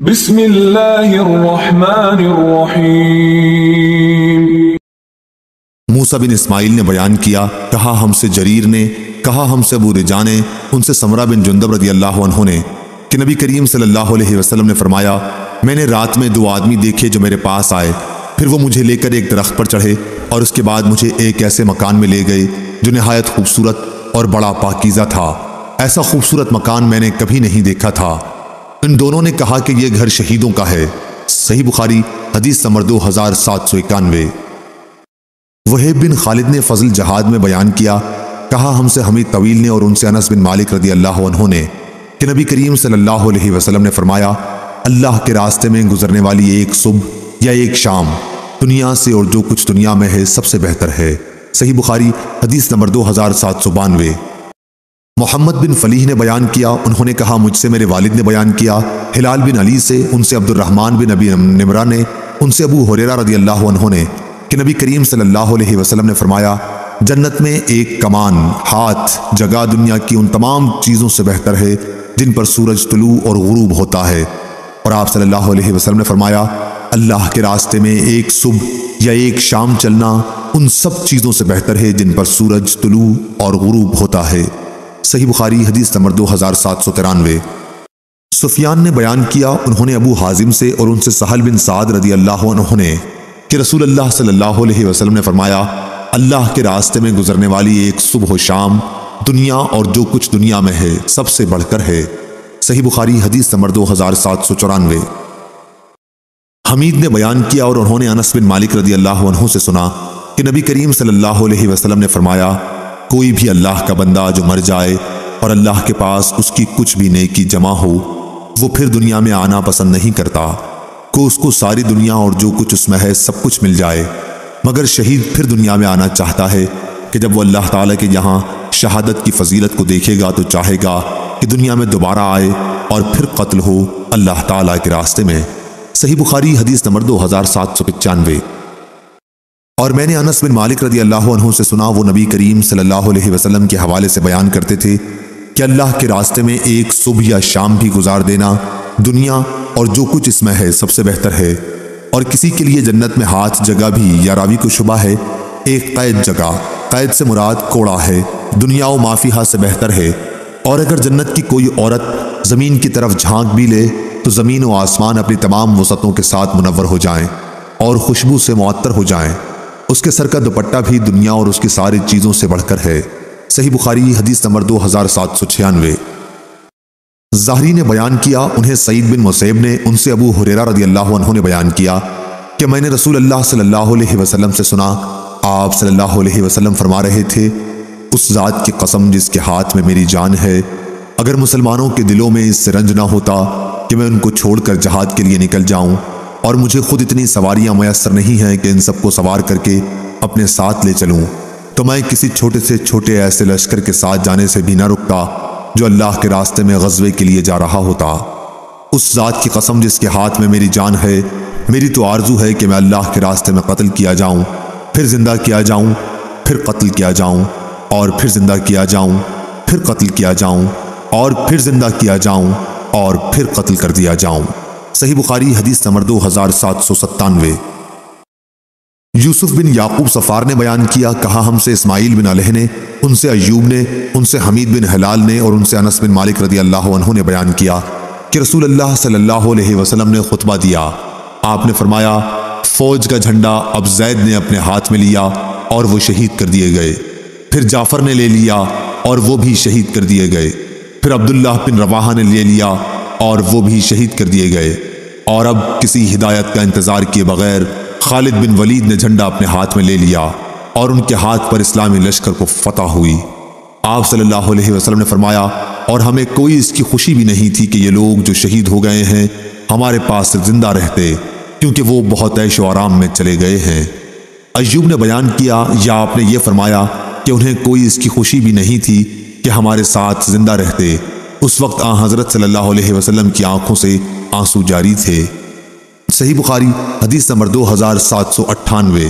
بسم اللہ الرحمن الرحیم۔ موسیٰ بن اسماعیل نے بیان کیا، کہا ہم سے جریر نے، کہا ہم سے ابو رجاء نے، ان سے سمرہ بن جندب رضی اللہ عنہ نے کہ نبی کریم صلی اللہ علیہ وسلم نے فرمایا، میں نے رات میں دو آدمی دیکھے جو میرے پاس آئے، پھر وہ مجھے لے کر ایک درخت پر چڑھے اور اس کے بعد مجھے ایک ایسے مکان میں لے گئے جو نہایت خوبصورت اور بڑا پاکیزہ تھا۔ ایسا خوبصورت مکان میں نے کبھی نہیں دیکھا تھا۔ ان دونوں نے کہا کہ یہ گھر شہیدوں کا ہے۔ صحیح بخاری حدیث نمبر 2791۔ وہیب بن خالد نے فضل جہاد میں بیان کیا، کہا ہم سے حمید طویل نے اور ان سے انس بن مالک رضی اللہ عنہ نے کہ نبی کریم صلی اللہ علیہ وسلم نے فرمایا، اللہ کے راستے میں گزرنے والی ایک صبح یا ایک شام دنیا سے اور جو کچھ دنیا میں ہے سب سے بہتر ہے۔ صحیح بخاری حدیث نمبر 2792۔ محمد بن فلیح نے بیان کیا، انہوں نے کہا مجھ سے میرے والد نے بیان کیا، ہلال بن علی سے، ان سے عبد الرحمن بن ابی نمرہ نے، ان سے ابو ہریرہ رضی اللہ عنہ نے کہ نبی کریم صلی اللہ علیہ وسلم نے فرمایا، جنت میں ایک کمان ہاتھ جگہ دنیا کی ان تمام چیزوں سے بہتر ہے جن پر سورج طلوع اور غروب ہوتا ہے۔ اور آپ صلی اللہ علیہ وسلم نے فرمایا، اللہ کے راستے میں ایک صبح یا ایک شام چلنا ان سب چیزوں سے بہتر ہے جن پر سورج طلوع اور غروب ہوتا ہے۔ صحیح بخاری حدیث نمبر 2793۔ سفیان نے بیان کیا، انہوں نے ابو حازم سے اور ان سے سہل بن سعد رضی اللہ عنہ نے کہ رسول اللہ صلی اللہ علیہ وسلم نے فرمایا، اللہ کے راستے میں گزرنے والی ایک صبح و شام دنیا اور جو کچھ دنیا میں ہے سب سے بڑھ کر ہے۔ صحیح بخاری حدیث نمبر 2794۔ حمید نے بیان کیا اور انہوں نے انس بن مالک رضی اللہ عنہ سے سنا کہ نبی کریم صلی اللہ علیہ وسلم نے فرمایا، کوئی بھی اللہ کا بندہ جو مر جائے اور اللہ کے پاس اس کی کچھ بھی نیکی جمع ہو، وہ پھر دنیا میں آنا پسند نہیں کرتا کہ اس کو ساری دنیا اور جو کچھ اس میں ہے سب کچھ مل جائے، مگر شہید پھر دنیا میں آنا چاہتا ہے کہ جب وہ اللہ تعالیٰ کے یہاں شہادت کی فضیلت کو دیکھے گا تو چاہے گا کہ دنیا میں دوبارہ آئے اور پھر قتل ہو اللہ تعالیٰ کے راستے میں۔ صحیح بخاری حدیث نمبر 2795۔ اور میں نے انس بن مالک رضی اللہ عنہ سے سنا، وہ نبی کریم صلی اللہ علیہ وسلم کے حوالے سے بیان کرتے تھے کہ اللہ کے راستے میں ایک صبح یا شام بھی گزار دینا دنیا اور جو کچھ اس میں ہے سب سے بہتر ہے۔ اور کسی کے لیے جنت میں ہاتھ جگہ بھی یا راوی کو شبہ ہے ایک قید جگہ، قید سے مراد کوڑا ہے، دنیا و مافیہا سے بہتر ہے۔ اور اگر جنت کی کوئی عورت زمین کی طرف جھانک بھی لے تو زمین و آسمان اپنی تمام وسعتوں کے ساتھ منور ہو جائیں اور خوشبو سے معطر ہو جائیں۔ اس کے سر کا دوپٹہ بھی دنیا اور اس کی ساری چیزوں سے بڑھ کر ہے۔ صحیح بخاری حدیث نمبر 2796۔ زہری نے بیان کیا، انہیں سعید بن مسیب نے، ان سے ابو ہریرہ رضی اللہ عنہ نے بیان کیا کہ میں نے رسول اللہ صلی اللہ علیہ وسلم سے سنا، آپ صلی اللہ علیہ وسلم فرما رہے تھے، اس ذات کی قسم جس کے ہاتھ میں میری جان ہے، اگر مسلمانوں کے دلوں میں اس سے رنج نہ ہوتا کہ میں ان کو چھوڑ کر جہاد کے لیے نکل جاؤں، اور مجھے خود اتنی سواریاں میسر نہیں ہیں کہ ان سب کو سوار کر کے اپنے ساتھ لے چلوں، تو میں کسی چھوٹے سے چھوٹے ایسے لشکر کے ساتھ جانے سے بھی نہ رکتا جو اللہ کے راستے میں غزوے کے لیے جا رہا ہوتا۔ اس ذات کی قسم جس کے ہاتھ میں میری جان ہے، میری تو آرزو ہے کہ میں اللہ کے راستے میں قتل کیا جاؤں، پھر زندہ کیا جاؤں، پھر قتل کیا جاؤں، اور پھر زندہ کیا جاؤں، پھر قتل کیا جاؤں، اور پھر زندہ کیا جاؤں، اور پھر قتل کر دیا جاؤں۔ صحیح بخاری حدیث نمبر 2797۔ یوسف بن یعقوب صفار نے بیان کیا، کہا ہم سے اسماعیل بن علیہ نے، ان سے ایوب نے، ان سے حمید بن ہلال نے اور ان سے انس بن مالک رضی اللہ عنہ نے بیان کیا کہ رسول اللہ صلی اللہ علیہ وسلم نے خطبہ دیا، آپ نے فرمایا، فوج کا جھنڈا اب زید نے اپنے ہاتھ میں لیا اور وہ شہید کر دیے گئے، پھر جعفر نے لے لیا اور وہ بھی شہید کر دیے گئے، پھر عبداللہ بن رواحہ نے لے لیا اور وہ بھی شہید کر دیے گئے، اور اب کسی ہدایت کا انتظار کیے بغیر خالد بن ولید نے جھنڈا اپنے ہاتھ میں لے لیا اور ان کے ہاتھ پر اسلامی لشکر کو فتح ہوئی۔ آپ صلی اللہ علیہ وسلم نے فرمایا، اور ہمیں کوئی اس کی خوشی بھی نہیں تھی کہ یہ لوگ جو شہید ہو گئے ہیں ہمارے پاس زندہ رہتے، کیونکہ وہ بہت عیش و آرام میں چلے گئے ہیں۔ ایوب نے بیان کیا، یا آپ نے یہ فرمایا کہ انہیں کوئی اس کی خوشی بھی نہیں تھی کہ ہمارے ساتھ زندہ رہتے، اس وقت حضرت صلی اللہ علیہ وسلم کی آنکھوں سے آنسو جاری تھے۔ صحیح بخاری حدیث نمبر 2798۔